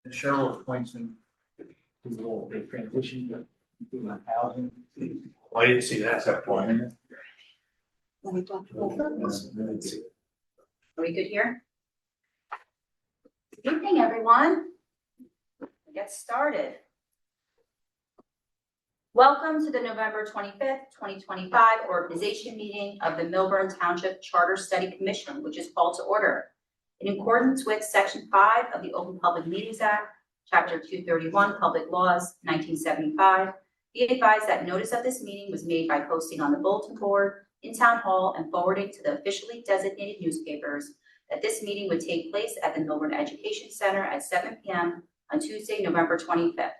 And Cheryl points in to the little big transition to the housing. I didn't see that point. Let me talk to them. Are we good here? Good evening, everyone. Get started. Welcome to the November 25th, 2025 organization meeting of the Millburn Township Charter Study Commission, which is called to order. In accordance with Section 5 of the Open Public Meetings Act, Chapter 231, Public Laws, 1975, be advised that notice of this meeting was made by posting on the bulletin board, in Town Hall, and forwarding to the officially designated newspapers that this meeting would take place at the Millburn Education Center at 7 p.m. on Tuesday, November 25th.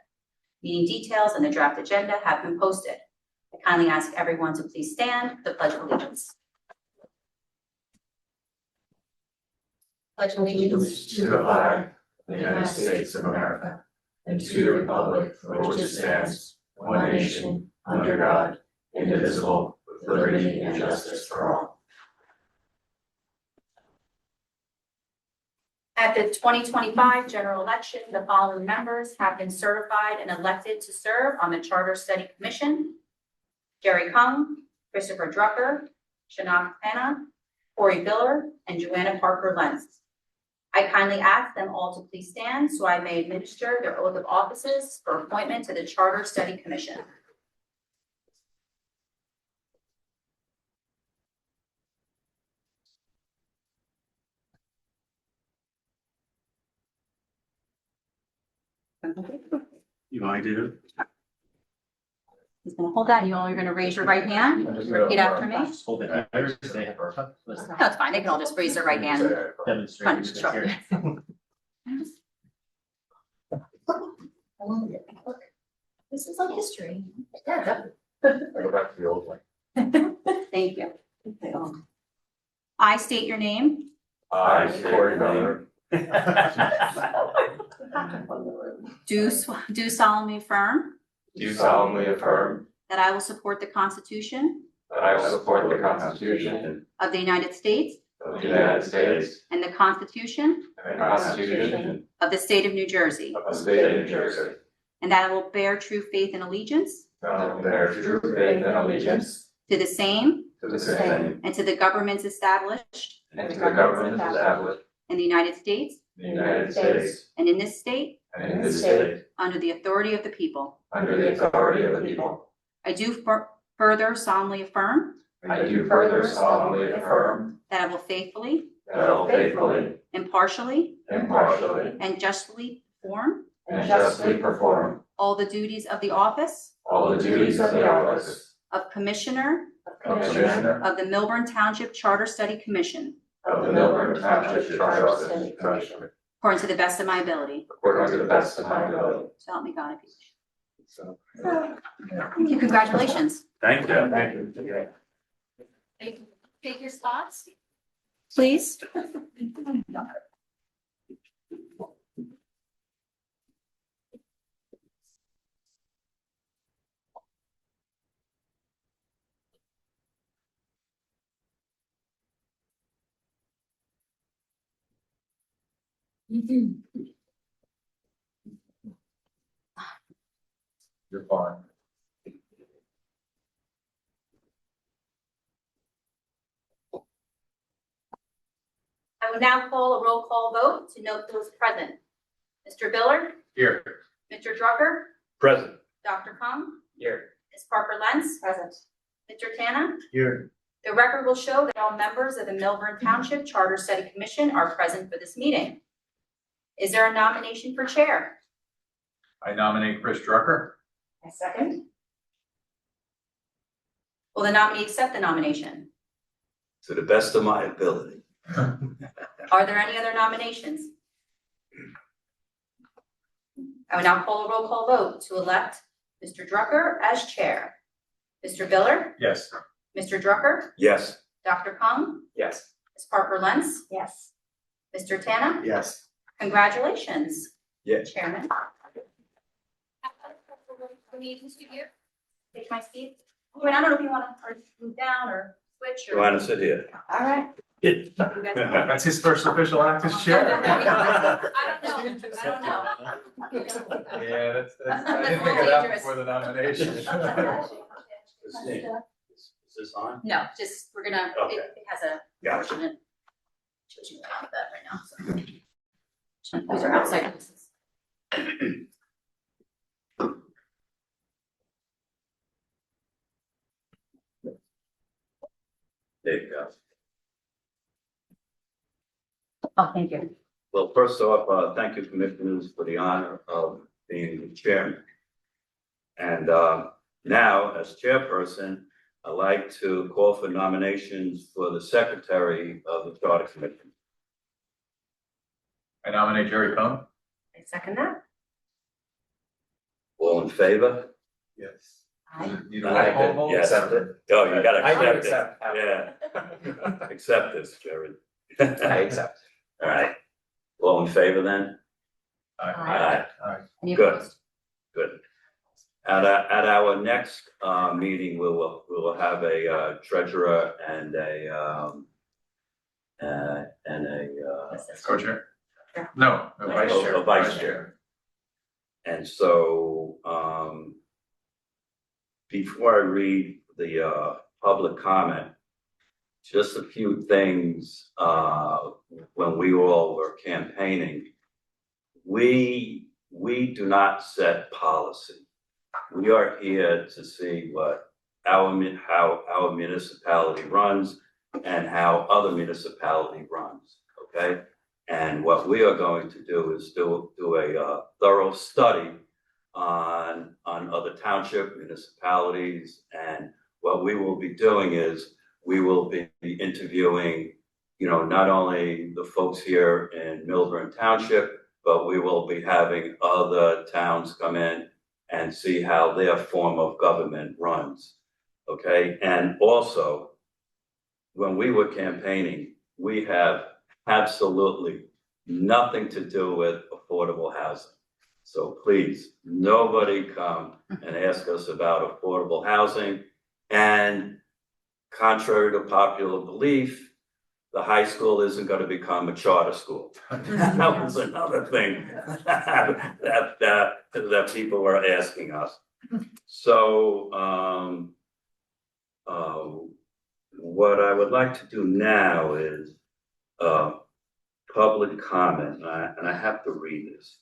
Meeting details and the draft agenda have been posted. I kindly ask everyone to please stand for the Pledge of Allegiance. Pledge allegiance to the flag of the United States of America and to the republic for which it stands, one nation, under God, indivisible, with liberty and justice for all. At the 2025 general election, the following members have been certified and elected to serve on the Charter Study Commission: Jerry Kung, Christopher Drucker, Shanak Hanna, Corey Biller, and Joanna Parker Lenz. I kindly ask them all to please stand so I may administer their oath of offices for appointment to the Charter Study Commission. You want to do He's going to hold that. You're going to raise your right hand. Repeat after me. it? Hold it. No, it's fine. They can all just raise their right hand. Demonstrate. This is like history. I go back to the old one. Thank you. I state your name. I, Corey Miller, Do solemnly affirm do solemnly affirm that I will support the Constitution that I will support the Constitution of the United States of the United States and the Constitution and the Constitution of the State of New Jersey, of the State of New Jersey, and that I will bear true faith and allegiance and I will bear true faith and allegiance to the same to the same and to the governments established and to the government established in the United States in the United States and in this state and in this state under the authority of the people. under the authority of the people. I do further solemnly affirm I do further solemnly affirm that I will faithfully, that I will faithfully, impartially, impartially, and justly perform and justly perform all the duties of the office all the duties of the office of Commissioner of Commissioner of the Millburn Township Charter Study Commission of the Millburn Township Charter Study Commission according to the best of my ability. according to the best of my ability. So help me God. if you wish. So, Thank you. Congratulations. Thank you. thank you. Take your spots, please. You're fine. I will now call a roll call vote to note those present. Mr. Biller, Here. Mr. Drucker, Present. Dr. Kung, Here. Ms. Parker Lenz. Present. Mr. Tana. Here. The record will show that all members of the Millburn Township Charter Study Commission are present for this meeting. Is there a nomination for chair? I nominate Chris Drucker. I second. Will the nominee accept the nomination? To the best of my ability. Are there any other nominations? I will now call a roll call vote to elect Mr. Drucker as chair. Mr. Biller, Yes. Mr. Drucker, Yes. Dr. Kung, Yes. Ms. Parker Lenz, Yes. Mr. Tana. Yes. Congratulations, Yeah. Chairman. Take my seat. I don't know if you want to move down or switch or. You want to sit here? All right. That's his first official act as chair. I don't know. Yeah, that's, That's I didn't a think little of that dangerous. before the nomination. Christine, is this on? No, just, we're gonna, Okay. it has a Gotcha. portion in. Choosing about that right now, so. These are outside voices. There you go. Oh, thank you. Well, first off, thank you, commissioners, for the honor of being the chairman. And now, as chairperson, I'd like to call for nominations for the secretary of the Charter Commission. I nominate Jerry Cohn. I second that. All in favor? Yes. Aye. You don't like Aye. Paul? Yes. Accept it. Oh, you gotta I do accept it. accept. Yeah, accept this, Jerry. I accept. All right. All in favor then? Aye. Aye. Any Good. opposed? Good. At our next meeting, we will have a treasurer and a Co-chair? No, a vice Oh, chair. a vice chair. And so, before I read the public comment, just a few things, when we all were campaigning, we do not set policy. We are here to see how our municipality runs and how other municipality runs, okay? And what we are going to do is do a thorough study on other township municipalities. And what we will be doing is we will be interviewing, not only the folks here in Milburn Township, but we will be having other towns come in and see how their form of government runs, okay? And also, when we were campaigning, we have absolutely nothing to do with affordable housing. So please, nobody come and ask us about affordable housing. And contrary to popular belief, the high school isn't going to become a charter school. That was another thing that people were asking us. So what I would like to do now is public comment, and I have to read this.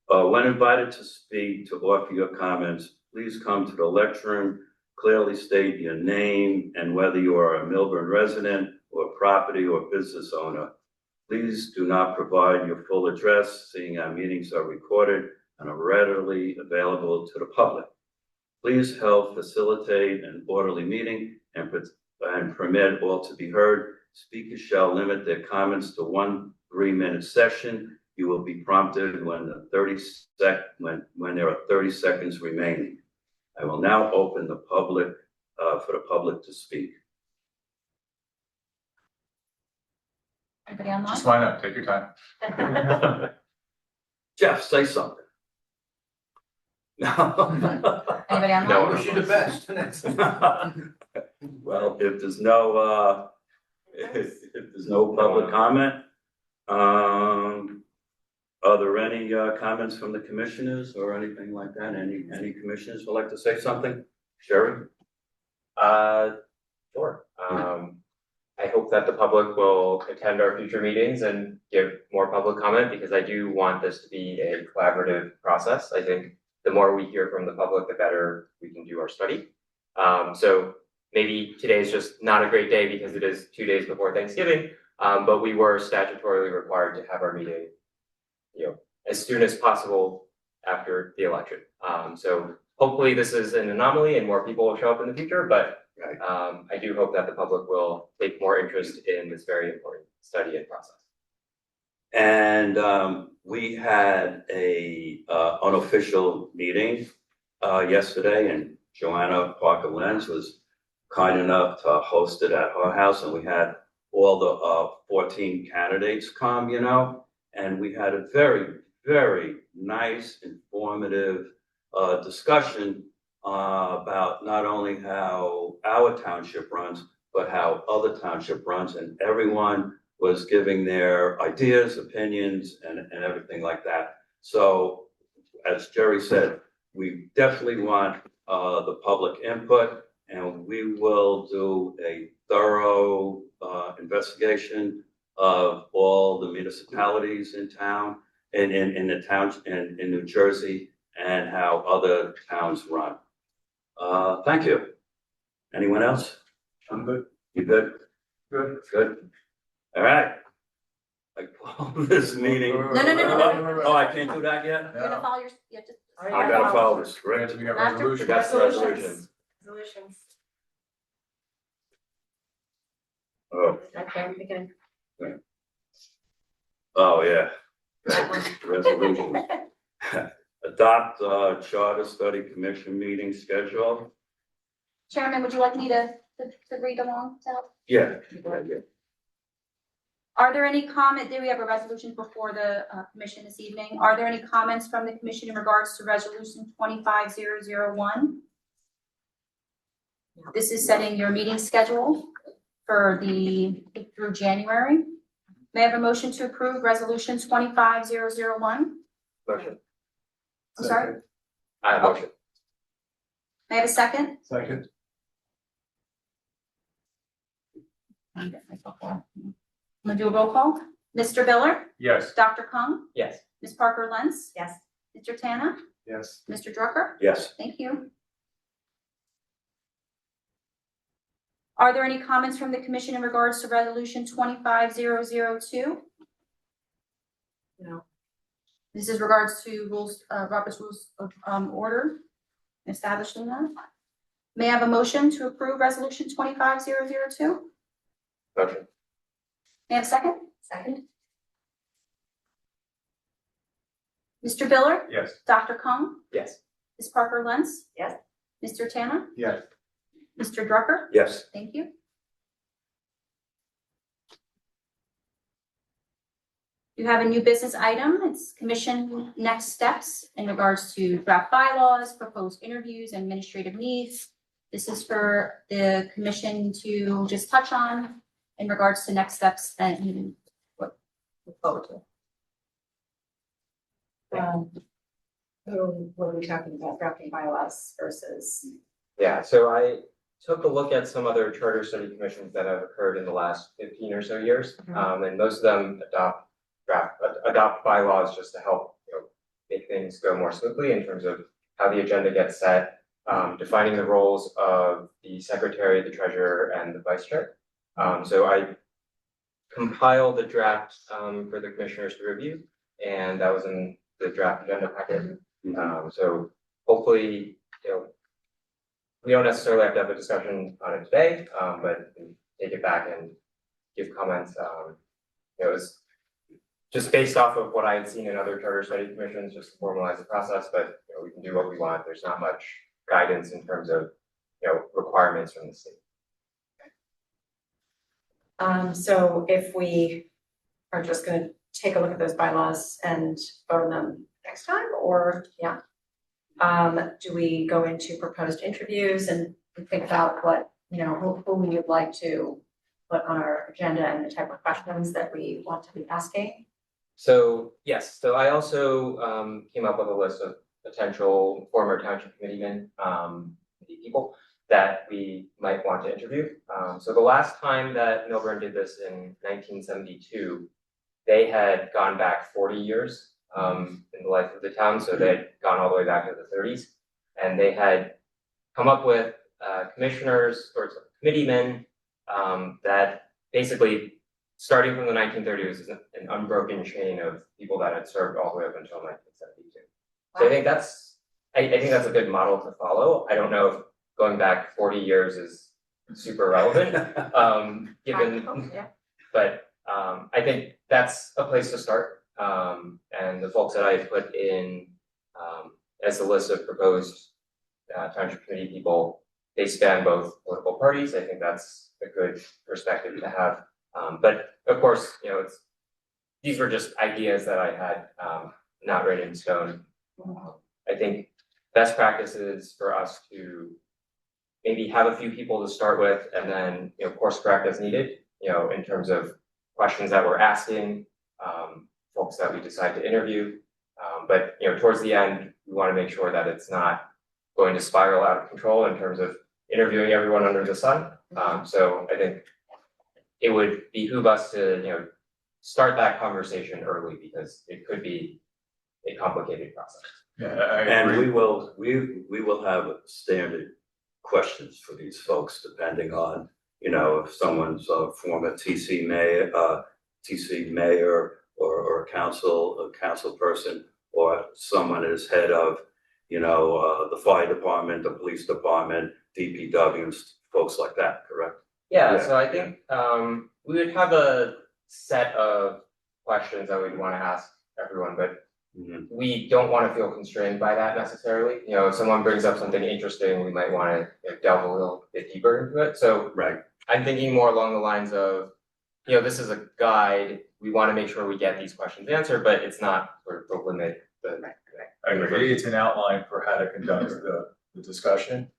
When invited to speak, to offer your comments, please come to the lectern, clearly state your name and whether you are a Milburn resident or property or business owner. Please do not provide your full address, seeing our meetings are recorded and are readily available to the public. Please help facilitate an orderly meeting and permit all to be heard. Speakers shall limit their comments to 1 3-minute session. You will be prompted when there are 30 seconds remaining. I will now open the public for the public to speak. Anybody online? Just line up, take your time. Jeff, say something. No. Anybody online? No. Wish you the best. Well, if there's no public comment, are there any comments from the commissioners or anything like that? Any commissioners would like to say something? Sherry? Sure. I hope that the public will attend our future meetings and give more public comment, because I do want this to be a collaborative process. I think the more we hear from the public, the better we can do our study. So maybe today is just not a great day because it is 2 days before Thanksgiving, but we were statutorily required to have our meeting, as soon as possible after the election. So hopefully this is an anomaly and more people will show up in the future, but I do hope that the public will take more interest in this very important study and process. And we had a unofficial meeting yesterday, and Joanna Parker Lenz was kind enough to host it at her house, and we had all the 14 candidates come, and we had a very, very nice, informative discussion about not only how our township runs, but how other township runs, and everyone was giving their ideas, opinions, and everything like that. So, as Jerry said, we definitely want the public input, and we will do a thorough investigation of all the municipalities in town, in the towns in New Jersey, and how other towns run. Thank you. Anyone else? I'm good. You good? Good. Good. All right. I call this meeting. No. Oh, I can't do that yet? You're gonna follow your, you have to. I gotta follow the script. We got After- resolution. That's the resolution. Resolutions. Oh, Okay, we can. oh, yeah. That one. Resolution. Adopt charter study commission meeting schedule. Chairman, would you like me to read along to help? Yeah. Are there any comment, do we have a resolution before the commission this evening? Are there any comments from the commission in regards to resolution 25001? This is setting your meeting schedule for through January. May I have a motion to approve resolution 25001? Motion. I'm sorry, Motion. may I have a second? Second. I'm gonna do a roll call. Mr. Biller, Yes. Dr. Kung, Yes. Ms. Parker Lentz. Yes. Mr. Tana, Yes. Mr. Drucker. Yes. Thank you. Are there any comments from the commission in regards to resolution 25002? No. This is regards to rules, Robert's Rules of Order establishing that. May I have a motion to approve resolution 25002? Motion. May I have a second? Second? Mr. Biller, Yes. Dr. Kung, Yes. Ms. Parker Lentz. Yes. Mr. Tana, Yes. Mr. Drucker. Yes. Thank you. You have a new business item. It's commission next steps in regards to draft bylaws, proposed interviews, and administrative needs. This is for the commission to just touch on in regards to next steps and what look forward to. So what are we talking about, drafting bylaws versus? Yeah, so I took a look at some other charter study commissions that have occurred in the last 15 or so years. And most of them adopt bylaws just to help, make things go more smoothly in terms of how the agenda gets set, defining the roles of the secretary, the treasurer, and the vice chair. So I compiled the draft for the commissioners to review, and that was in the draft agenda packet. So hopefully, we don't necessarily have to have a discussion on it today, but we can take it back and give comments. It was just based off of what I had seen in other charter study commissions, just to formalize the process, but we can do what we want. There's not much guidance in terms of, requirements from the state. So if we are just gonna take a look at those bylaws and vote on them next time, or, do we go into proposed interviews and think about what, who we would like to put on our agenda and the type of questions that we want to be asking? So, yes, so I also came up with a list of potential former township committeemen, people that we might want to interview. So the last time that Milburn did this in 1972, they had gone back 40 years in the life of the town, so they had gone all the way back to the 30s. And they had come up with commissioners or committeemen that basically, starting from the 1930s, is an unbroken chain of people that had served all the way up until 1972. So I think that's a good model to follow. I don't know if going back 40 years is super relevant, given, but I think that's a place to start. And the folks that I put in as the list of proposed township committee people, they span both political parties. I think that's a good perspective to have. But of course, these were just ideas that I had, not written in stone. I think best practice is for us to, maybe have a few people to start with and then, course correct as needed, in terms of questions that we're asking, folks that we decide to interview. But, towards the end, we want to make sure that it's not going to spiral out of control in terms of interviewing everyone under the sun. So I think it would behoove us to, start that conversation early because it could be a complicated process. Yeah, I And agree. we will have standard questions for these folks, depending on, if someone's a former TC mayor or a council person, or someone is head of, the fire department, the police department, DPW, and folks like that, correct? Yeah, Yeah. so I think we would have a set of questions that we'd want to ask everyone, but Mhm. we don't want to feel constrained by that necessarily. If someone brings up something interesting, we might want to delve a little bit deeper into it. So Right. I'm thinking more along the lines of, this is a guide. We want to make sure we get these questions answered, but it's not sort of the limit. I agree, it's an outline for how to conduct the discussion,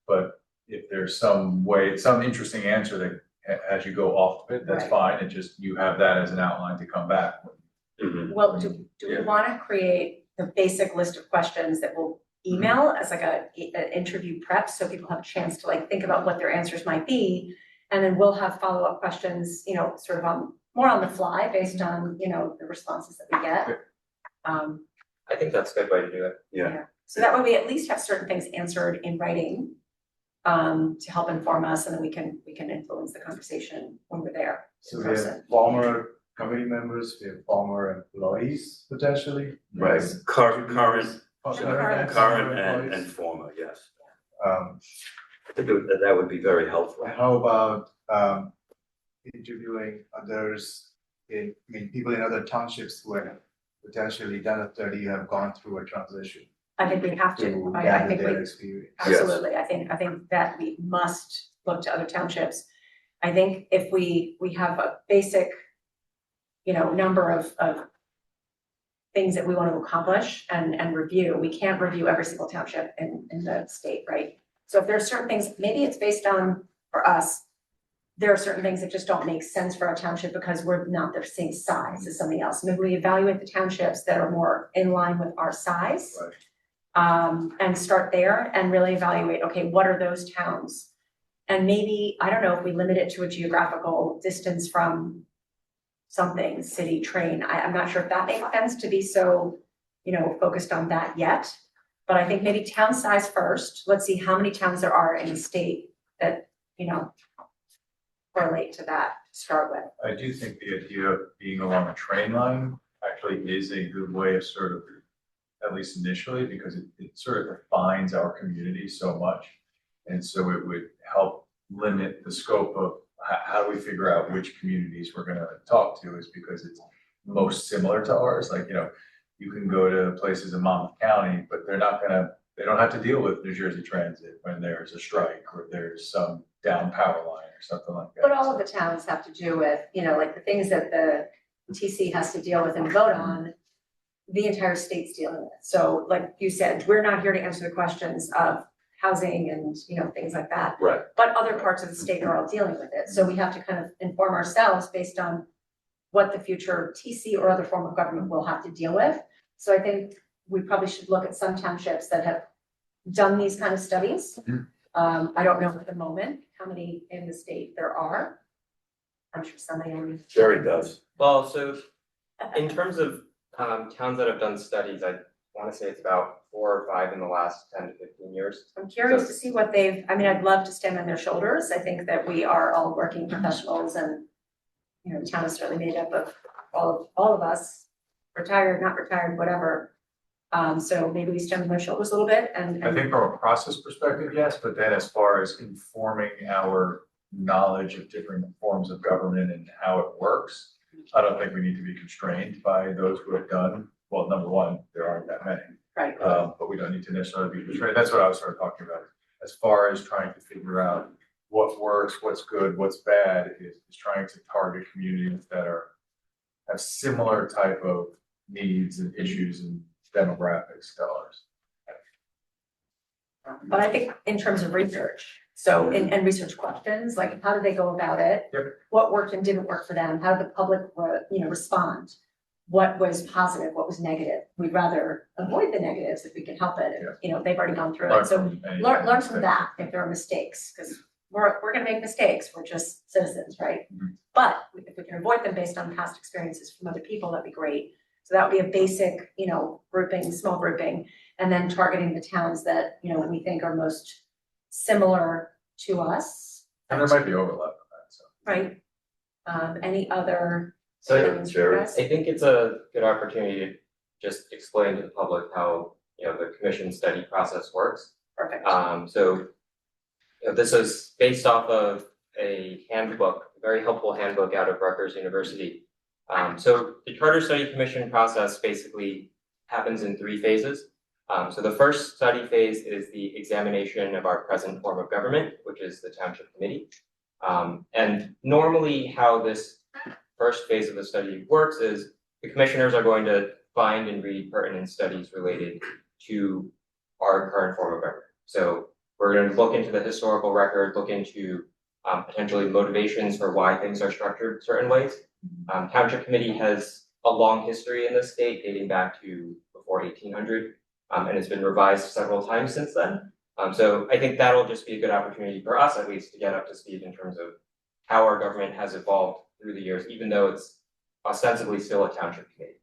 but if there's some way, some interesting answer that as you go off of it, that's Right. fine, it just, you have that as an outline to come back. Mhm. Well, do we Yeah. wanna create the basic list of questions that we'll email as like an interview prep, so people have a chance to like think about what their answers might be? And then we'll have follow-up questions, sort of more on the fly based on, the responses that we get. I think that's a good way to do it. So that way we at least have certain things answered in writing, to help inform us, and then we can influence the conversation when we're there So in we have person. former committee members, we have former employees potentially. Right, current Current. and former, yes. Um, I think that would be very helpful. how about, interviewing others people in other townships who have potentially done a study, have gone through a transition I think we have to, to I gather think we. their experience. Yes. Absolutely, I think that we must look to other townships. I think if we have a basic, number of things that we want to accomplish and review, we can't review every single township in the state, right? So if there are certain things, maybe it's based on, for us, there are certain things that just don't make sense for our township because we're not the same size as something else. Maybe we evaluate the townships that are more in line with our size. Right. And start there and really evaluate, okay, what are those towns? And maybe, I don't know, if we limit it to a geographical distance from something, city, train, I'm not sure if that makes sense to be so, focused on that yet. But I think maybe town size first, let's see how many towns there are in the state that, correlate to that to start with. I do think the idea of being along a train line actually is a good way of sort of, at least initially, because it sort of defines our community so much. And so it would help limit the scope of how do we figure out which communities we're gonna talk to, is because it's most similar to ours. Like, you can go to places in Monmouth County, but they don't have to deal with New Jersey Transit when there's a strike or there's some down power line or something like that. But all of the towns have to do with, like the things that the TC has to deal with and vote on, the entire state's dealing with. So like you said, we're not here to answer the questions of housing and, things like that. Right. But other parts of the state are all dealing with it. So we have to kind of inform ourselves based on what the future TC or other form of government will have to deal with. So I think we probably should look at some townships that have done these kind of studies. I don't know at the moment how many in the state there are. I'm sure somebody already. Jerry does. Well, so in terms of towns that have done studies, I want to say it's about 4 or 5 in the last 10 to 15 years. I'm curious to see what I'd love to stand on their shoulders. I think that we are all working professionals and, the town is certainly made up of all of us, retired, not retired, whatever. So maybe we stand on their shoulders a little bit and. I think from a process perspective, yes, but then as far as informing our knowledge of different forms of government and how it works, I don't think we need to be constrained by those who have done, well, number one, there aren't that many. Right. But we don't need to necessarily be constrained. That's what I was sort of talking about. As far as trying to figure out what works, what's good, what's bad, is trying to target communities that have similar type of needs and issues and demographics to ours. But I think in terms of research, So, and research questions, like how did they go about it? Yep. What worked and didn't work for them? How did the public, respond? What was positive? What was negative? We'd rather avoid the negatives if we can help it. Yeah. They've already gone through Learn it. So from any learn from mistake. that if there are mistakes, because we're gonna make mistakes. We're just citizens, right? Mhm. But if we can avoid them based on past experiences from other people, that'd be great. So that would be a basic, grouping, small grouping, and then targeting the towns that, we think are most similar to us, And there might be overlap in that, so. right? Any other So things for Jerry? us? I think it's a good opportunity to just explain to the public how, the commission study process works. Perfect. This is based off of a handbook, a very helpful handbook out of Rutgers University. So the Charter Study Commission process basically happens in 3 phases. So the first study phase is the examination of our present form of government, which is the Township Committee. And normally how this first phase of the study works is the commissioners are going to find and read pertinent studies related to our current form of government. So we're going to look into the historical record, look into potentially motivations for why things are structured certain ways. Township Committee has a long history in this state dating back to before 1800, and it's been revised several times since then. So I think that'll just be a good opportunity for us at least to get up to speed in terms of how our government has evolved through the years, even though it's ostensibly still a township committee.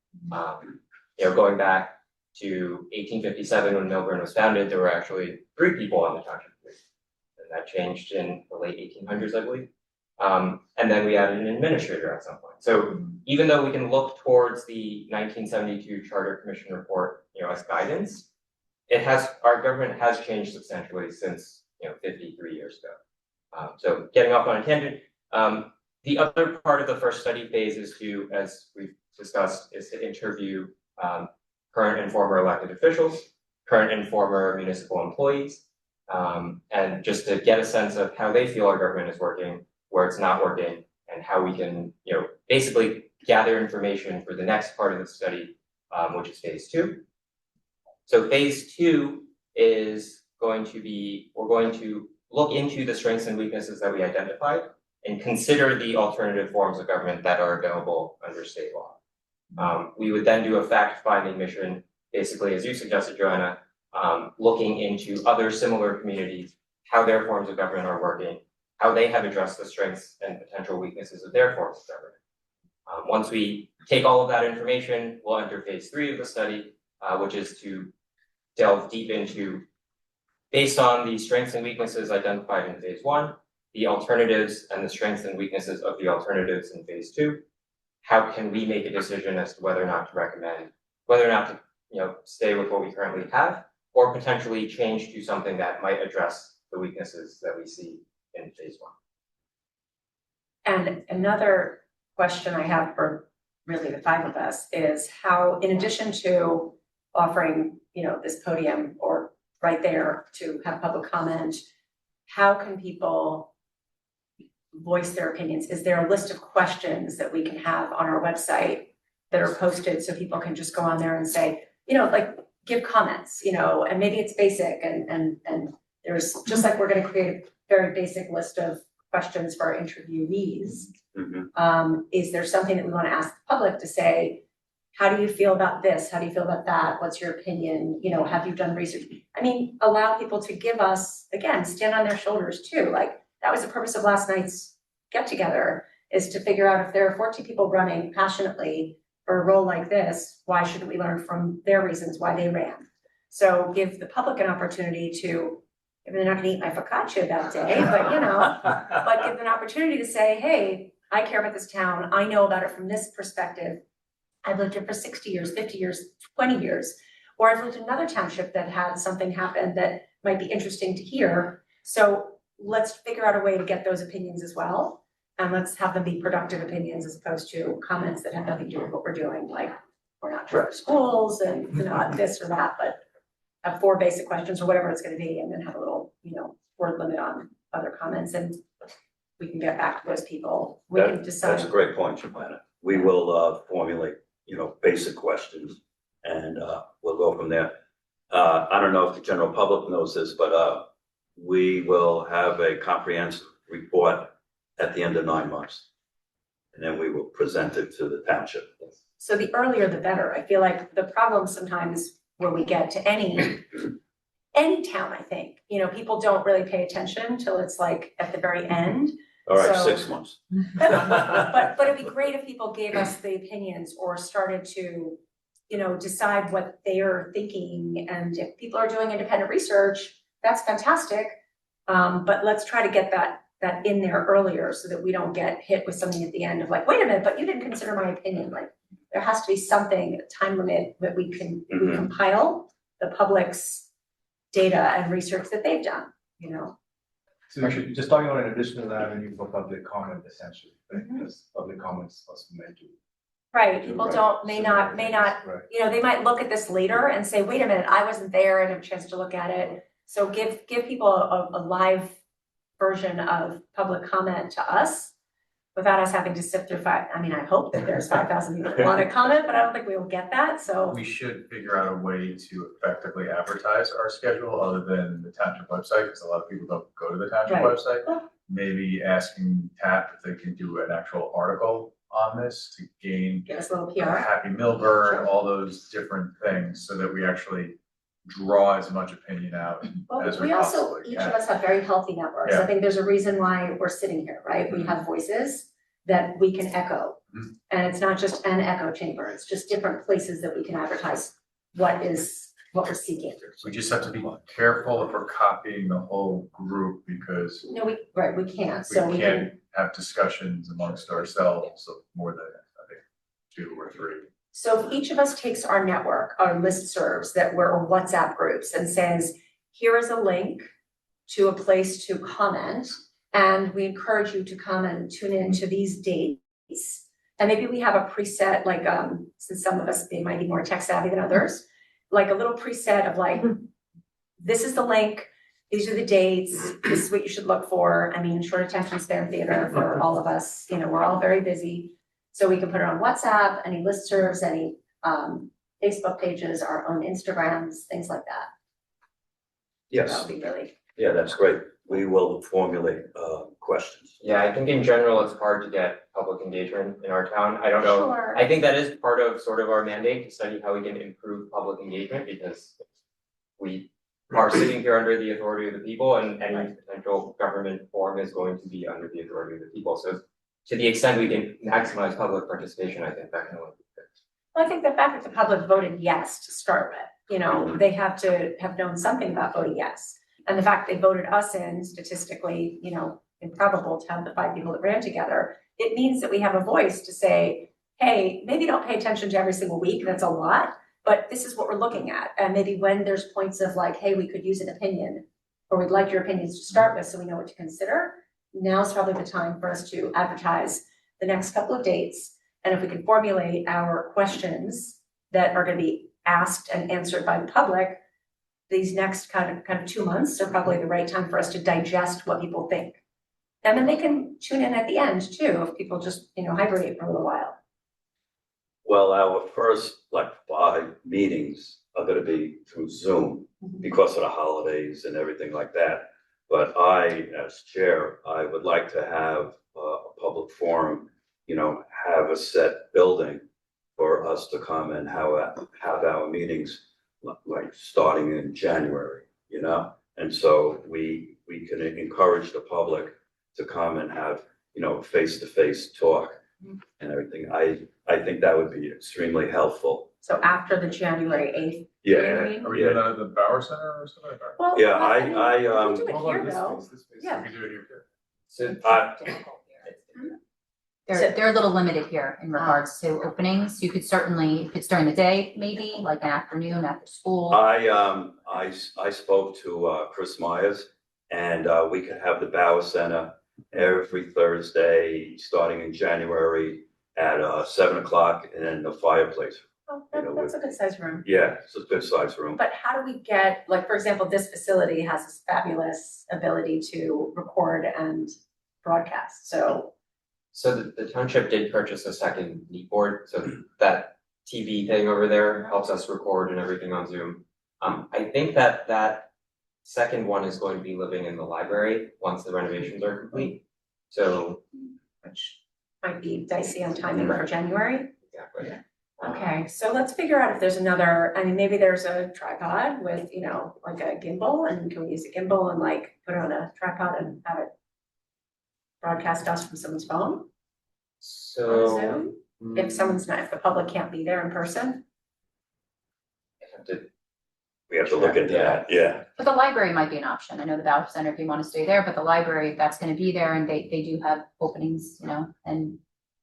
Going back to 1857 when Milburn was founded, there were actually 3 people on the township committee. And that changed in the late 1800s, I believe. And then we added an administrator at some point. So even though we can look towards the 1972 Charter Commission report, as guidance, our government has changed substantially since, 53 years ago. So getting off on a tangent, the other part of the first study phase is to, as we've discussed, is to interview current and former elected officials, current and former municipal employees, and just to get a sense of how they feel our government is working, where it's not working, and how we can, basically gather information for the next part of the study, which is phase 2. So phase 2 is going to be, we're going to look into the strengths and weaknesses that we identified and consider the alternative forms of government that are available under state law. We would then do a fact-finding mission, basically, as you suggested, Joanna, looking into other similar communities, how their forms of government are working, how they have addressed the strengths and potential weaknesses of their forms of government. Once we take all of that information, we'll enter phase 3 of the study, which is to delve deep into, based on the strengths and weaknesses identified in phase 1, the alternatives and the strengths and weaknesses of the alternatives in phase 2, how can we make a decision as to whether or not to recommend, whether or not to, stay with what we currently have, or potentially change to something that might address the weaknesses that we see in phase 1. And another question I have for really the 5 of us is how, in addition to offering, this podium or right there to have public comment, how can people voice their opinions? Is there a list of questions that we can have on our website that are posted so people can just go on there and say, give comments, and maybe it's basic and there's, just like we're gonna create a very basic list of questions for our interviewees. Is there something that we want to ask the public to say, how do you feel about this? How do you feel about that? What's your opinion? Have you done research? Allow people to give us, again, stand on their shoulders too. Like, that was the purpose of last night's get together, is to figure out if there are 14 people running passionately for a role like this, why shouldn't we learn from their reasons why they ran? So give the public an opportunity to, if they're not gonna eat my focaccia that day, but give them an opportunity to say, hey, I care about this town. I know about it from this perspective. I've lived here for 60 years, 50 years, 20 years, or I've lived in another township that had something happen that might be interesting to hear. So let's figure out a way to get those opinions as well. And let's have them be productive opinions as opposed to comments that have nothing to do with what we're doing, like we're not sure schools and this or that, but have 4 basic questions or whatever it's gonna be, and then have a little, word limit on other comments, and we can get back to those people. We can decide. That's a great point, Joanna. We will formulate, basic questions, and we'll go from there. I don't know if the general public knows this, but we will have a comprehensive report at the end of 9 months. And then we will present it to the township. So the earlier the better. I feel like the problem sometimes when we get to any town, I think, you know, people don't really pay attention till it's like at the very end. All right, So- 6 months. But it'd be great if people gave us the opinions or started to, you know, decide what they are thinking. And if people are doing independent research, that's fantastic. But let's try to get that in there earlier so that we don't get hit with something at the end of like, wait a minute, but you didn't consider my opinion. Like, there has to be something, a time limit that we compile the public's data and research that they've done, you know? So we should be just talking about an additional avenue for public comment essentially, right? Because public comments also meant to. Right, people may not, Right. you know, they might look at this later and say, wait a minute, I wasn't there and have a chance to look at it. So give people a live version of public comment to us without us having to sift through I hope that there's 5,000 people who want to comment, but I don't think we will get that, so. We should figure out a way to effectively advertise our schedule other than the township website, because a lot of people don't go to the township Right. website. Maybe asking TAP if they can do an actual article on this to gain Give us a little PR. Happy Milburn, all those different things, so that we actually draw as much opinion out Well, as we we also, possibly each of can. us have very healthy networks. I Yeah. think there's a reason why we're sitting here, right? We have voices that we can echo. Mhm. And it's not just an echo chamber, it's just different places that we can advertise what we're seeking. We just have to be careful if we're copying the whole group, because No, we can't, we so we can't can, have discussions amongst ourselves of more than, I think, 2 or 3. so if each of us takes our network, our listservs that we're, or WhatsApp groups and says, here is a link to a place to comment, and we encourage you to come and tune in to these dates. And maybe we have a preset, like, since some of us, they might be more tech savvy than others, like a little preset of like, this is the link, these are the dates, this is what you should look for. I mean, short attention span theater for all of us, you know, we're all very busy. So we can put it on WhatsApp, any listservs, any Facebook pages, our own Instagrams, things like that. That Yes, would be really, yeah, that's great. We will formulate questions. Yeah, I think in general, it's hard to get public engagement in our town. I don't know. Sure. I think that is part of sort of our mandate to study how we can improve public engagement, because we are sitting here under the authority of the people, and any potential government form is going to be under the authority of the people. So to the extent we can maximize public participation, I think that can only be good. well, I think the fact that the public voted yes to start with, you know, they have to have known something about voting yes. And the fact they voted us in statistically, you know, improbable to have the 5 people that ran together, it means that we have a voice to say, hey, maybe don't pay attention to every single week, that's a lot, but this is what we're looking at. And maybe when there's points of like, hey, we could use an opinion, or we'd like your opinions to start with so we know what to consider, now's probably the time for us to advertise the next couple of dates. And if we can formulate our questions that are gonna be asked and answered by the public, these next kind of 2 months are probably the right time for us to digest what people think. And then they can tune in at the end too, if people just, you know, hibernate for a little while. Well, our first 5 meetings are gonna be through Zoom because of the holidays and everything like that. But I, as chair, I would like to have a public forum, you know, have a set building for us to come and have our meetings, like starting in January, you know? And so we can encourage the public to come and have, you know, face-to-face talk and everything. I think that would be extremely helpful. So after the January 8th. Yeah, meeting? Are we doing that at the Bauer Center or something like that? Well, Yeah, I mean, I, we can do it Hold on, here though. this space. Yeah. We can do it here too. So They're a little limited here in regards to openings. You could certainly, if it's during the day, maybe like an afternoon after school. I spoke to Chris Myers, and we could have the Bauer Center every Thursday, starting in January at 7:00, and then the fireplace. Oh, You know, that's a good size room. Yeah, it's a good sized room. But how do we get, like, for example, this facility has this fabulous ability to record and broadcast, so. So the township did purchase a second lead board, so that TV thing over there helps us record and everything on Zoom. I think that second one is going to be living in the library once the renovations are complete. So, which might be dicey on timing for January. exactly. Okay, so let's figure out if there's another, I mean, maybe there's a tripod with, you know, like a gimbal, and can we use a gimbal and like put it on a tripod and have it broadcast us from someone's phone on So, Zoom? If someone's not, if the public can't be there in person? I have to, We have to look at that, yeah. But the library might be an option. I know the Bauer Center, if you want to stay there, but the library, that's gonna be there and they do have openings, you know, and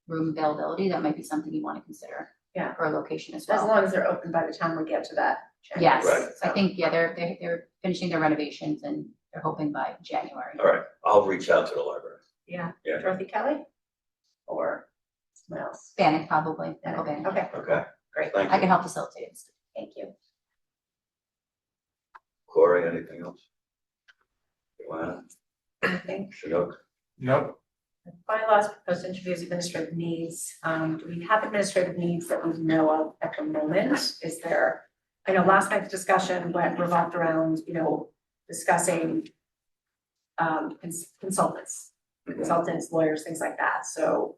room availability. That might be something you want to consider. Yeah. For a location as As well. long as they're open by the time we get to that. Yes, Right. I think, yeah, they're finishing their renovations and they're hoping by January. All right, I'll reach out to the library. Yeah, Yeah. Dorothy Kelly? Or someone else? Bannock probably, Michael Bannock. Okay, Okay. Great. Thank I you. can help facilitate it. thank you. Corey, anything else? Joanna, Anything? Chinook? Nope. Bylaws, proposed interviews, administrative needs. Do we have administrative needs that we know of at the moment? Is there, I know last night's discussion revolved around, you know, discussing consultants, lawyers, things like that. So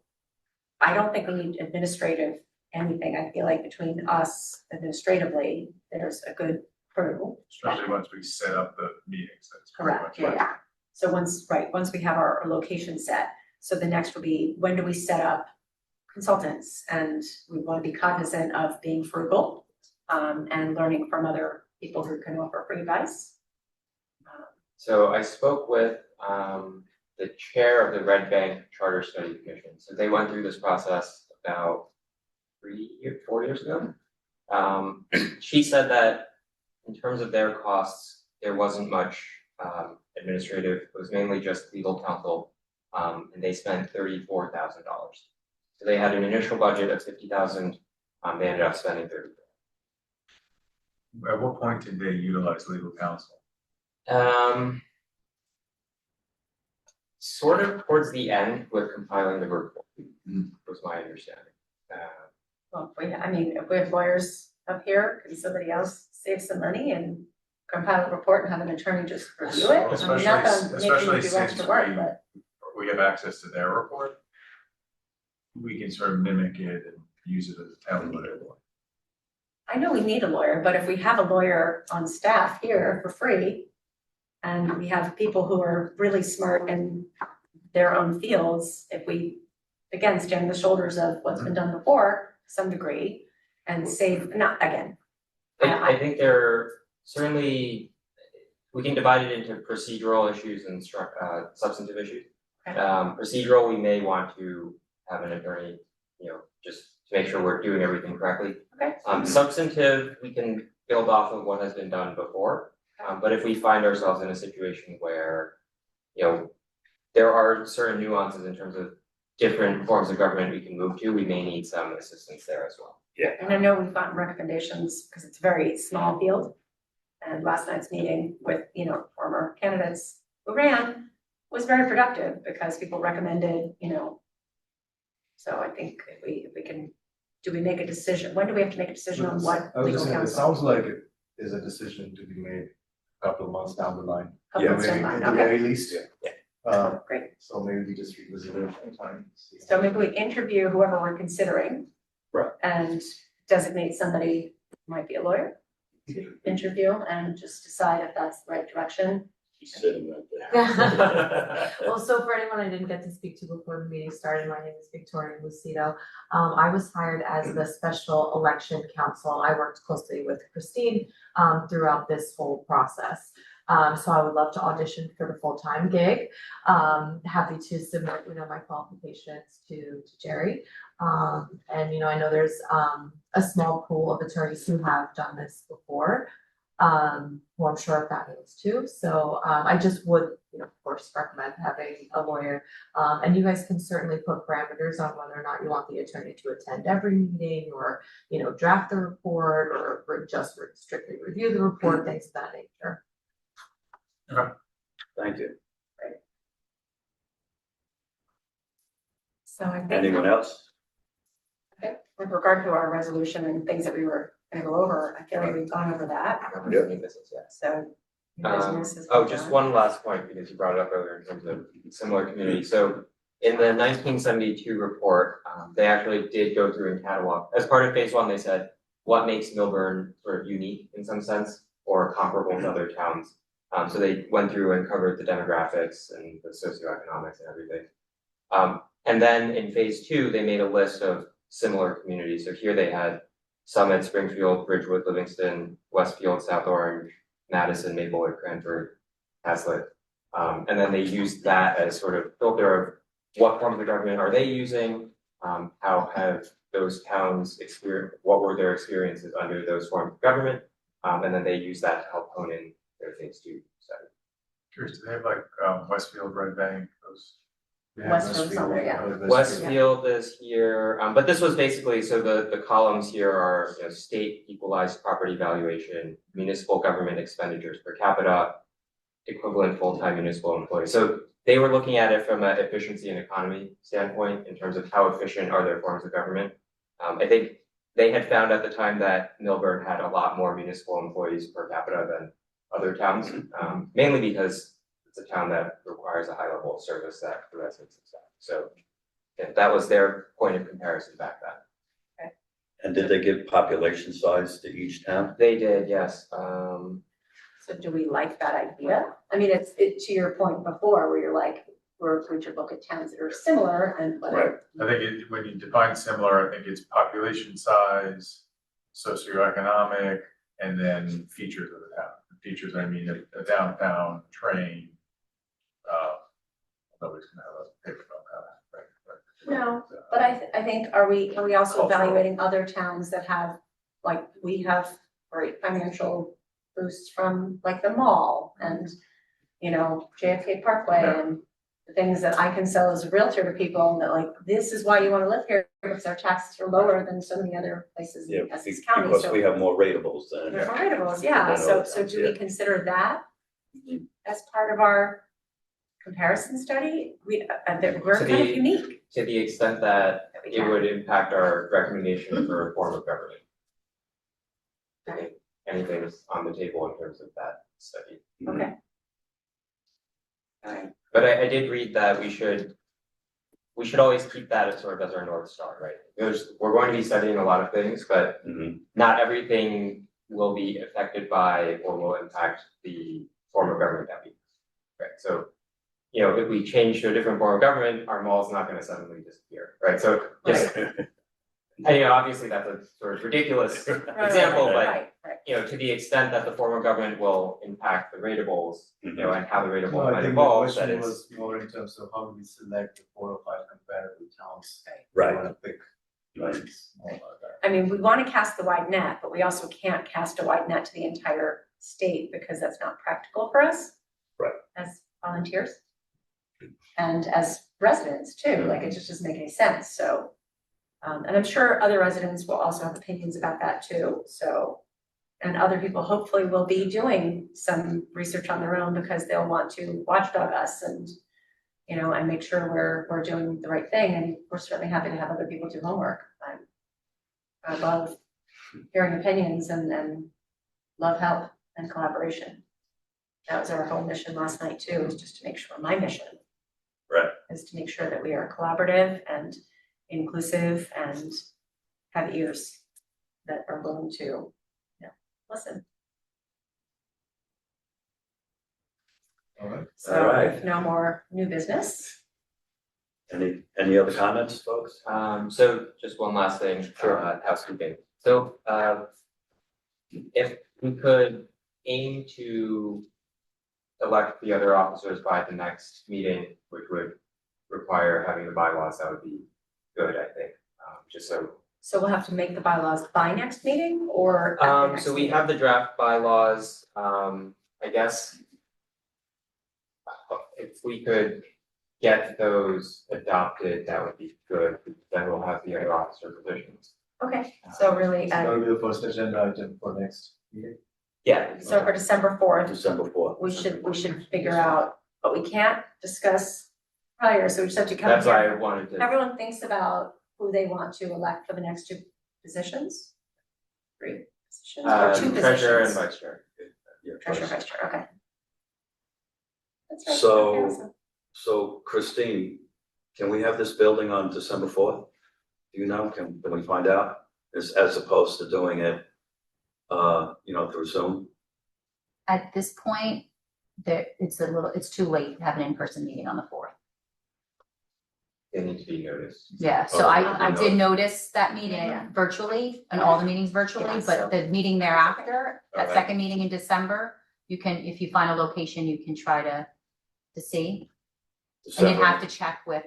I don't think we need administrative anything. I feel like between us administratively, there's a good crew. Especially once we set up the meetings, that's pretty Correct, much. yeah. So once we have our location set, so the next will be, when do we set up consultants? And we want to be cognizant of being frugal, and learning from other people who can offer free advice. so I spoke with, the chair of the Red Bank Charter Study Commission. So they went through this process about 4 years ago. She said that in terms of their costs, there wasn't much, administrative, it was mainly just legal counsel. And they spent $34,000. So they had an initial budget of 50,000, they ended up spending 30,000. At what point did they utilize legal counsel? Sort of towards the end with compiling the report, Mhm. was my understanding. Well, if we have lawyers up here, can somebody else save some money and compile a report and have an attorney just review it? I mean, not that I'm making you Especially do since extra work, but. we have access to their report. We can sort of mimic it and use it as a template. I know we need a lawyer, but if we have a lawyer on staff here for free, and we have people who are really smart in their own fields, if we, again, stand on the shoulders of what's been done before, to some degree, and save, not, again. I think there certainly, we can divide it into procedural issues and substantive issues. Okay. Procedural, we may want to have an attorney, you know, just to make sure we're doing everything correctly. Okay. Substantive, we can build off of what has been done before. But if we find ourselves in a situation where, you know, there are certain nuances in terms of different forms of government we can move to, we may need some assistance there as well. And I know we've gotten recommendations, because it's a very small field. And last night's meeting with, you know, former candidates who ran was very productive, because people recommended, you know. So I think if we can, do we make a decision? When do we have to make a decision on what I was legal just saying, it counsel? sounds like it is a decision to be made a couple of months down the line. Couple months down the line, At the okay. very least, yeah. Great. So maybe we just revisit it sometime. See. So maybe we interview whoever we're considering. Right. And designate somebody who might be a lawyer to interview and just decide if that's the right direction. He's sitting right there. Well, so for anyone I didn't get to speak to before the meeting started, my name is Victoria Lucido. I was hired as the special election counsel. I worked closely with Christine throughout this whole process. So I would love to audition for the full-time gig. Happy to submit, you know, my qualifications to Jerry. And, you know, I know there's a small pool of attorneys who have done this before. Who I'm sure that means too. So I just would, you know, of course, recommend having a lawyer. And you guys can certainly put parameters on whether or not you want the attorney to attend every meeting, or, you know, draft the report, or just strictly review the report, things of that nature. Thank you. So I think. Anyone else? Okay, with regard to our resolution and things that we were gonna go over, I feel like we've gone over that. Yeah. New business, yeah. So New business has Oh, been just done. one last point, because you brought it up earlier in terms of similar community, so in the 1972 report, they actually did go through and catalog, as part of phase one, they said, what makes Milburn sort of unique in some sense, or comparable to other towns? So they went through and covered the demographics and the socioeconomics and everything. And then in phase two, they made a list of similar communities, so here they had Summit, Springfield, Bridgewood, Livingston, Westfield, South Orange, Madison, Maplewood, Cranford, Hazlet. And then they used that as sort of filter of what form of the government are they using? How have those towns what were their experiences under those forms of government? And then they use that to help hone in their phase two study. Curious, do they have like Westfield, Red Bank, those? Yeah, Westfield's on there, yeah. Westfield is here, but this was basically, so the columns here are, you know, state equalized property valuation, municipal government expenditures per capita, equivalent full-time municipal employees. So they were looking at it from an efficiency and economy standpoint in terms of how efficient are their forms of government. I think they had found at the time that Milburn had a lot more municipal employees per capita than other towns, mainly because it's a town that requires a high level of service that the residents expect. So yeah, that was their point of comparison back then. And did they give population size to each town? They did, yes. So do we like that idea? I mean, it's to your point before, where you're like, we should look at towns that are similar and Right. whether. I think when you define similar, I think it's population size, socioeconomic, and then features of the town. Features, I mean, a downtown train. Nobody's gonna have a paper about that, right? No, but I think, are we also Cultural. evaluating other towns that have, like, we have great financial boosts from like the mall and, you know, JFK Parkway Yeah. and the things that I can sell as a realtor to people and that like, this is why you wanna live here, because our taxes are lower than so many other places Yeah, in Essex County, because so. we have more ratables than. There's more ratables, yeah, than so other do we towns, consider that as part of our comparison study? We're To kind of the- unique. To the extent that that we it can. would impact our recommendation for a form of government. I think anything's on the table in terms of that study. Mhm. Okay. Alright, But I did read that we should always keep that as sort of as our North Star, right? We're going to be studying a lot of things, but Mhm. not everything will be affected by or will impact the form of government that we use, right? So, you know, if we change to a different form of government, our mall's not gonna suddenly disappear, right? So just, and, you know, obviously that's a sort of ridiculous example, but right. you know, to the extent that the form of government will impact the ratables, you know, and how the No, ratables I might think the evolve, that question it's. was more in terms of how do we select the 4 or 5 comparable towns. Right. We wanna pick. Right. It's more about that. I mean, we wanna cast the wide net, but we also can't cast a wide net to the entire state because that's not practical for us. Right. As volunteers. And as residents too, like it just doesn't make any sense, so. And I'm sure other residents will also have opinions about that too, so. And other people hopefully will be doing some research on their own because they'll want to watchdog us and. You know, and make sure we're doing the right thing, and we're certainly happy to have other people do homework. I love hearing opinions and love help and collaboration. That was our whole mission last night too, is just to make sure, my mission. Right. Is to make sure that we are collaborative and inclusive and have ears that are willing to, you know, listen. All right. So Alright. if no more new business, Any other comments, folks? So just one last thing, housekeeping. So, if we could aim to elect the other officers by the next meeting, which would require having the bylaws, that would be good, I think, just so. so we'll have to make the bylaws by next meeting or after next So we meeting? have the draft bylaws, I guess. If we could get those adopted, that would be good, then we'll have the other officer positions. Okay, so really, That'll be the first agenda item for next meeting. Yeah, so for December 4th, December 4th. we should figure out, but we can't discuss prior, so we just have to come that's why I here. wanted to, Everyone thinks about who they want to elect for the next 2 positions? 3 positions or 2 positions? treasurer and vice chair. Yeah, Treasurer, vice chair, okay. That's right. So- Okay, awesome. So Christine, can we have this building on December 4th? Do you know, can we find out, as opposed to doing it, through Zoom? At this point, it's too late to have an in-person meeting on the 4th. They need to be noticed. Yeah, so Oh, I okay. did notice that meeting Yeah. virtually, and all the meetings virtually, Yeah, so- but the meeting thereafter, that Alright. second meeting in December, you can, if you find a location, you can try to see. And you have to check with,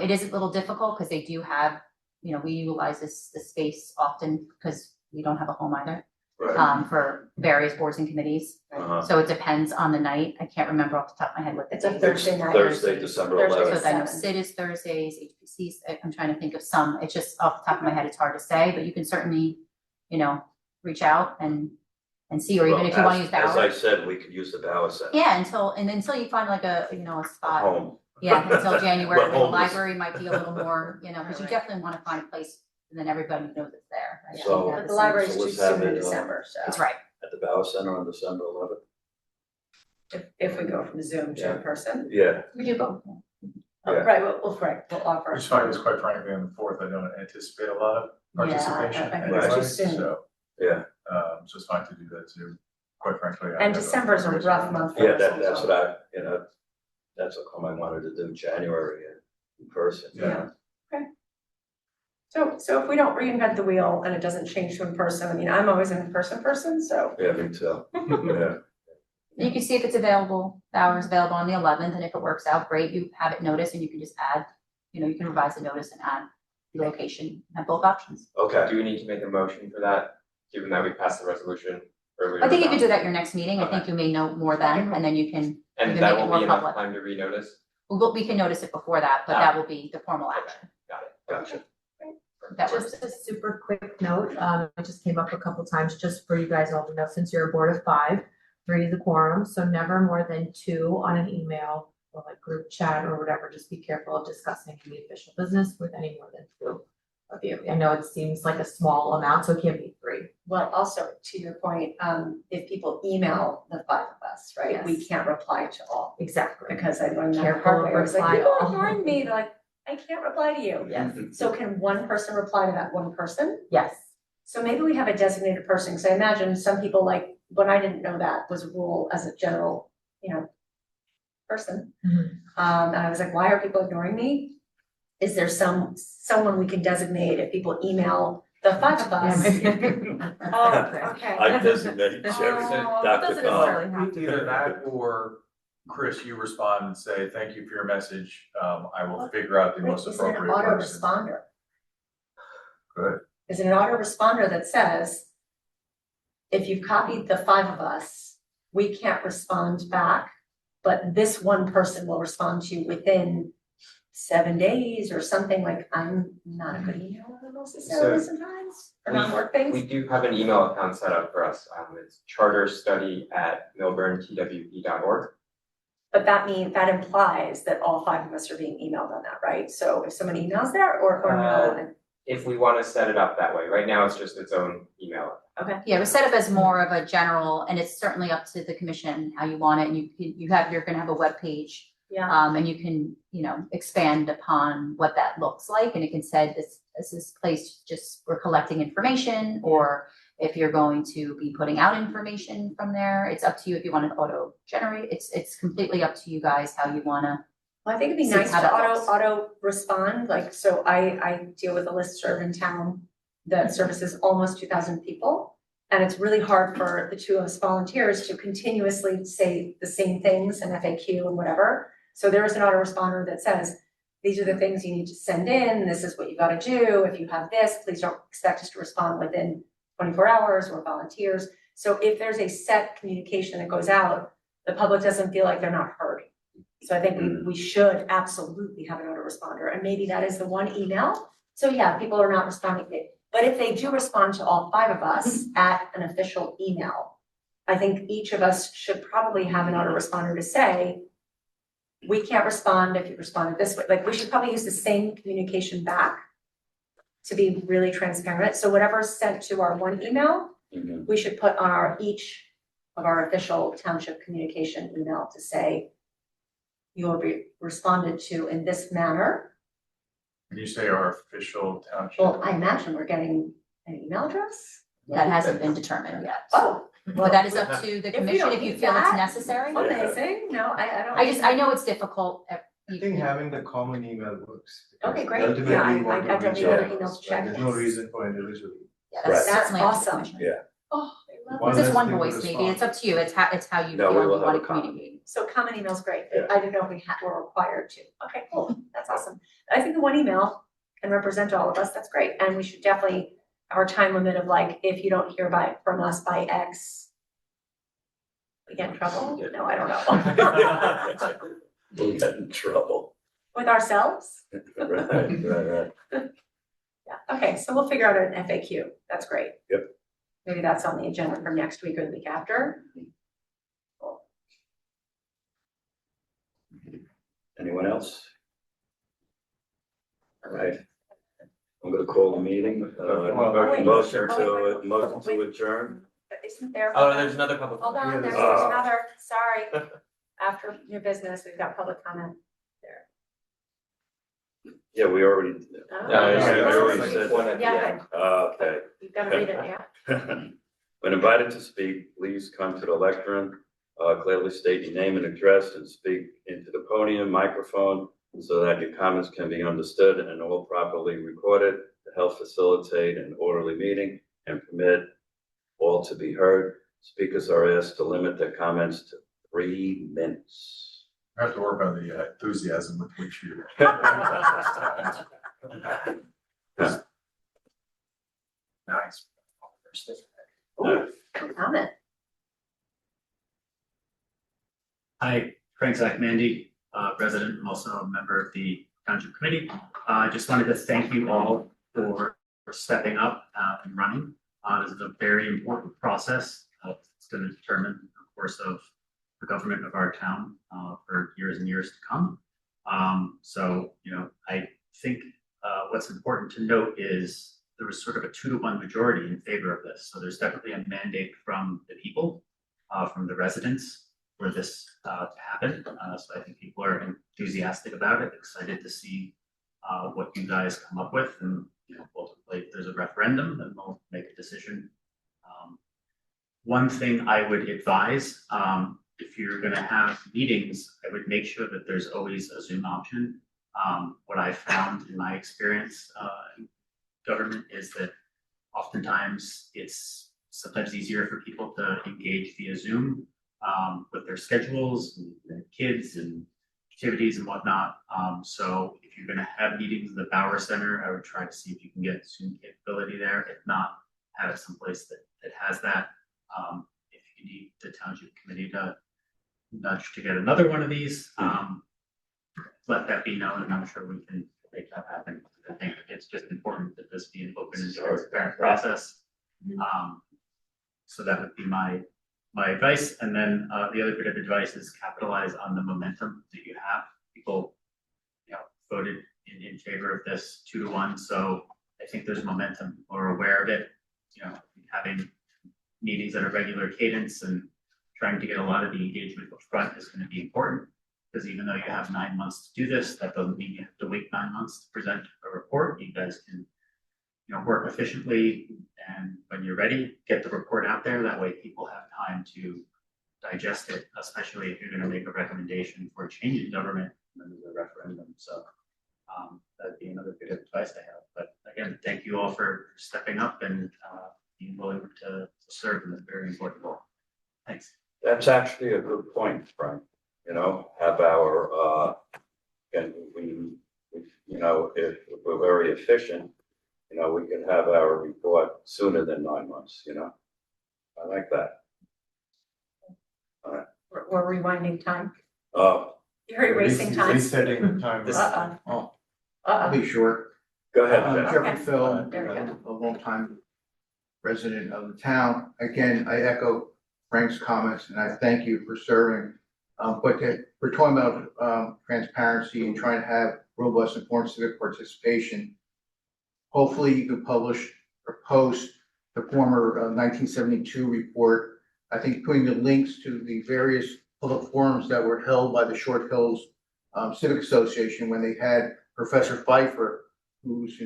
it is a little difficult, because they do have, we utilize the space often, because we don't have a home either, Right. for various boards and committees. Uh-huh. So it depends on the night. I can't remember off the top of my head what the It's a date is. Thursday night. Thursday, December Thursday. 11th. So I know 7. SID is Thursdays, HPC's, I'm trying to think of some, it's just off the top of my head, it's hard to say, but you can certainly, reach out and see, or even if you wanna use As I Bauer. said, we could use the Bauer Center. Yeah, until you find like a spot, Home. yeah, until January, But when the homeless. library might be a little more, because you definitely wanna find a place, and then everybody knows it's there. right? So- You have But the the same- library's So too let's have soon in it, December, so. That's right, At the Bauer Center on December 11th? If we go from Zoom to in person. Yeah. we do both. Oh, Yeah. right, we'll offer. Which fine, because quite frankly, on the 4th, I don't anticipate a lot of participation I think it's anyway, too soon. so, Yeah, so it's fine to do that too, quite frankly. I And have a December's a reason. rough month for yeah, us that's also. what that's what come I wanted to do, January in person. Yeah. So if we don't reinvent the wheel and it doesn't change to in person, I mean, I'm always an in-person person, so. Yeah, me too. Yeah. You can see if it's available, the hour's available on the 11th, and if it works out, great, you have it noticed, and you can just add, you can revise the notice and add the location, have both options. Okay, Do we need to make a motion for that, given that we passed the resolution earlier? I think you could do about- that your next meeting, I think you may know more then, and then you can And can that make it will more be enough public. time to renotice? we can notice it before that, but that will be the formal action. Got it. gotcha. That works. Just a super quick note, it just came up a couple times, just for you guys all to know, since you're a board of 5, 3 is the quorum, so never more than 2 on an email or like group chat or whatever, just be careful of discussing the official business with any more than 2 of you. I know it seems like a small amount, so it can't be 3. Well, also, to your point, if people email the 5 of us, right, we Yes. can't reply to all. Exactly. Because I learned that the Careful hard of way, I was like, reply people are all. ignoring me, they're like, I can't reply to you. Yes, So can one person reply to that one person? yes. So maybe we have a designated person, because I imagine some people, like, when I didn't know that was a rule as a general, person. Mhm. And I was like, why are people ignoring me? Is there someone we can designate if people email the 5 of us? Oh, okay. I designate Jerry, Oh, Dr. doesn't Khan. necessarily have to be. Either that or Chris, you respond and say, thank you for your message, I will figure out the Wait, most is it an appropriate person. autoresponder? Good. Is it an autoresponder that says, if you've copied the 5 of us, we can't respond back, but this one person will respond to you within 7 days or something? Like, I'm not a good emailer necessarily sometimes, for non-work We things. do have an email account set up for us, it's charterstudy@milburntwp.org. But that implies that all 5 of us are being emailed on that, right? So if someone emails there or no, If we want to set it up that way, right now it's just its own email. Yeah, it was set up as more of a general, and it's certainly up to the commission how you want it, and you're gonna have a web page. yeah, And you can, expand upon what that looks like, and it can say this is place just for collecting information, or if you're going to be putting out information from there, it's up to you if you want to auto generate, it's completely up to you guys how you wanna. well, I think it'd be See nice how to that looks. auto respond, like, so I deal with a listserv in town that services almost 2,000 people. And it's really hard for the 2 of us volunteers to continuously say the same things and FAQ and whatever. So there is an autoresponder that says, these are the things you need to send in, this is what you gotta do, if you have this, please don't expect us to respond within 24 hours or volunteers. So if there's a set communication that goes out, the public doesn't feel like they're not heard. So I think we should absolutely have an autoresponder, and maybe that is the one email. So yeah, people are not responding, but if they do respond to all 5 of us at an official email, I think each of us should probably have an autoresponder to say, we can't respond if you responded this way. Like, we should probably use the same communication back to be really transparent. So whatever's sent to our one email, Mhm. we should put on each of our official township communication email to say, you will be responded to in this manner. When you say our official township. Well, I imagine we're getting an email address. That hasn't been determined yet. Oh, But that is up to the if we commission don't if you need feel it's that, necessary. amazing. No, I don't. I know it's difficult. I think having the common email works. because Okay, great. ultimately Yeah, I you want to don't reach need other out, emails right? checked. There's no reason for individually. Yeah, Right. that's That's certainly up to the awesome. commission. Yeah. Oh, I love One It's that. just less one thing to voice, maybe. It's respond. up to you. It's how you No, we feel will you want have to a comment. communicate. So common email's great. Yeah. I didn't know if we're required to. Okay, cool. That's awesome. I think the one email can represent all of us. That's great. And we should definitely, our time limit of like, if you don't hear from us by X, we get in trouble? No, I don't know. We'll get in trouble. With ourselves? Right. Yeah, okay, so we'll figure out an FAQ. That's great. Yep. Maybe that's on the agenda for next week or the week after. Anyone else? All right. I'm gonna call the meeting, wait. motion Oh, to adjourn. But isn't there? Oh, there's another public. Hold on, Yeah, there's there's- another, sorry. After new business, we've got public comment there. Yeah, we already. Oh. I already said One that. at the Yeah, end. Okay. you've got to read it, yeah. When invited to speak, please come to the lectern, clearly state your name and address and speak into the podium microphone so that your comments can be understood and all properly recorded to help facilitate an orderly meeting and permit all to be heard. Speakers are asked to limit their comments to 3 minutes. I have to work on the enthusiasm with which you. Nice. Comment. Hi, Frank Zachmandy, resident and also a member of the Township Committee. I just wanted to thank you all for stepping up and running. This is a very important process. It's going to determine the course of the government of our town for years and years to come. So, I think what's important to note is there was sort of a 2-to-1 majority in favor of this. So there's definitely a mandate from the people, from the residents for this to happen. So I think people are enthusiastic about it, excited to see what you guys come up with. And, ultimately, if there's a referendum, then we'll make a decision. One thing I would advise, if you're gonna have meetings, I would make sure that there's always a Zoom option. What I found in my experience in government is that oftentimes it's sometimes easier for people to engage via Zoom with their schedules and their kids and activities and whatnot. So if you're gonna have meetings in the Bauer Center, I would try to see if you can get Zoom capability there. If not, have it someplace that has that. If you need the Township Committee to nudge to get another one of these, let that be known, and I'm sure we can make that happen. I think it's just important that this be an open and transparent process. So that would be my advice. And then the other bit of advice is capitalize on the momentum that you have. People, voted in favor of this 2-to-1. So I think there's momentum. People are aware of it. Having meetings at a regular cadence and trying to get a lot of the engagement up front is going to be important. Because even though you have 9 months to do this, that doesn't mean you have to wait 9 months to present a report. You guys can, work efficiently, and when you're ready, get the report out there. That way people have time to digest it, especially if you're gonna make a recommendation for a change in government and there's a referendum. So that'd be another bit of advice I have. But again, thank you all for stepping up and being willing to serve in this very important role. Thanks. That's actually a good point, Frank. Have our, and if we're very efficient, we can have our report sooner than 9 months, I like that. We're rewinding time. Oh, You're erasing time. Resetting the time. Uh-oh. I'll be short. go ahead, Jeff. Jeffrey Okay. Phil, There we go. a longtime resident of the town. Again, I echo Frank's comments and I thank you for serving. But we're talking about transparency and trying to have robust informed civic participation. Hopefully you can publish or post the former 1972 report. I think putting the links to the various public forums that were held by the Short Hills Civic Association when they had Professor Pfeiffer, who's,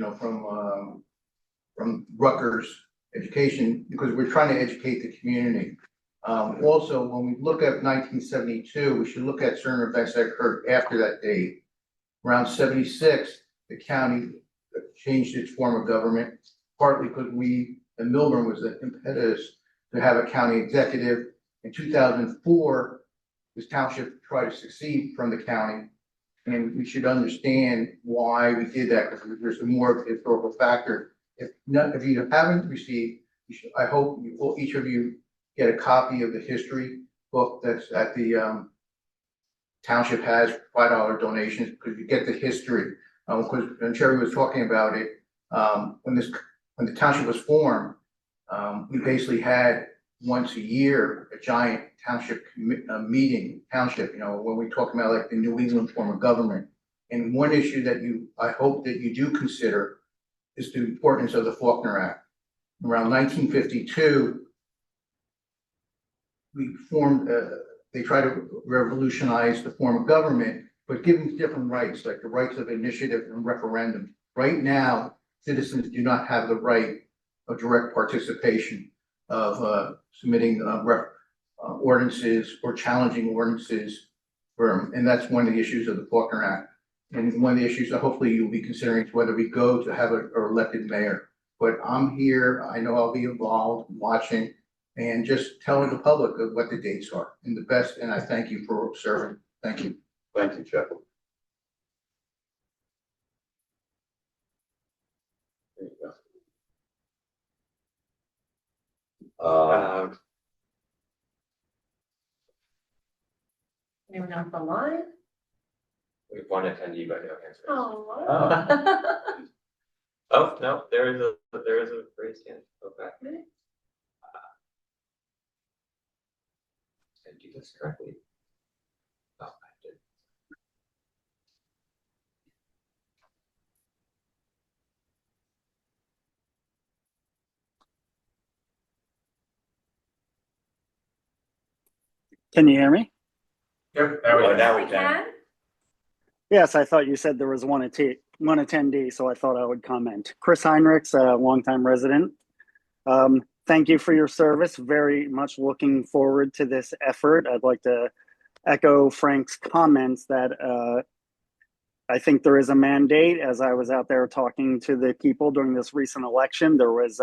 from Rutgers Education, because we're trying to educate the community. Also, when we look at 1972, we should look at certain events that occurred after that date. Around 76, the county changed its form of government, partly because Milburn was the impetus to have a county executive. In 2004, this township tried to secede from the county, and we should understand why we did that, because there's more of a historical factor. If you haven't received, I hope each of you get a copy of the history book that's at the township has $5 donations, because you get the history. Because when Sherry was talking about it, when the township was formed, we basically had once a year a giant township meeting, when we talk about like the New England form of government. And one issue that I hope that you do consider is the importance of the Faulkner Act. Around 1952, they tried to revolutionize the form of government, but give them different rights, like the rights of initiative and referendum. Right now, citizens do not have the right of direct participation of submitting ordinances or challenging ordinances. And that's one of the issues of the Faulkner Act. And one of the issues that hopefully you'll be considering is whether we go to have an elected mayor. But I'm here, I know I'll be involved, watching, and just telling the public of what the dates are and the best, and I thank you for serving. Thank you. Thank you, Jeff. There you go. Anyone else online? We have one attendee, but no hands raised. Oh. Oh, no, there is a raised hand. Okay. Did I do this correctly? Oh, I did. Can you hear me? Yep, Now we can. Yes, I thought you said there was one attendee, so I thought I would comment. Chris Heinrichs, a longtime resident. Thank you for your service. Very much looking forward to this effort. I'd like to echo Frank's comments that I think there is a mandate. As I was out there talking to the people during this recent election, there was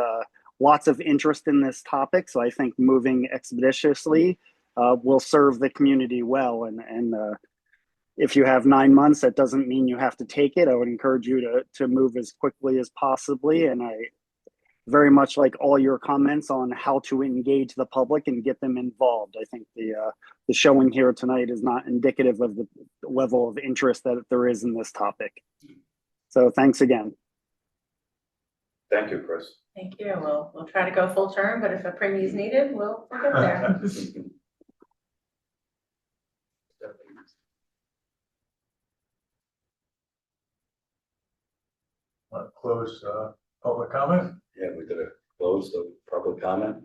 lots of interest in this topic. So I think moving expeditiously will serve the community well. And if you have 9 months, that doesn't mean you have to take it. I would encourage you to move as quickly as possibly. And I very much like all your comments on how to engage the public and get them involved. I think the showing here tonight is not indicative of the level of interest that there is in this topic. So thanks again. Thank you, Chris. Thank you. We'll try to go full term, but if a premium is needed, we'll get there. Close public comment. Yeah, we're gonna close the public comment.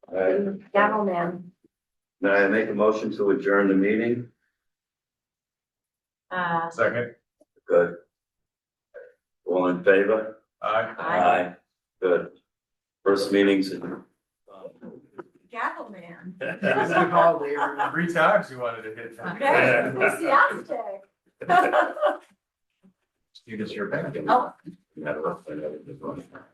All right, Gavel man. may I make a motion to adjourn the meeting? Second. Good. All in favor? Aye. Good. First meetings in. Gavel man. 3 times you wanted to hit that. Okay, enthusiastic. Students, you're back. Oh. Yeah, that's-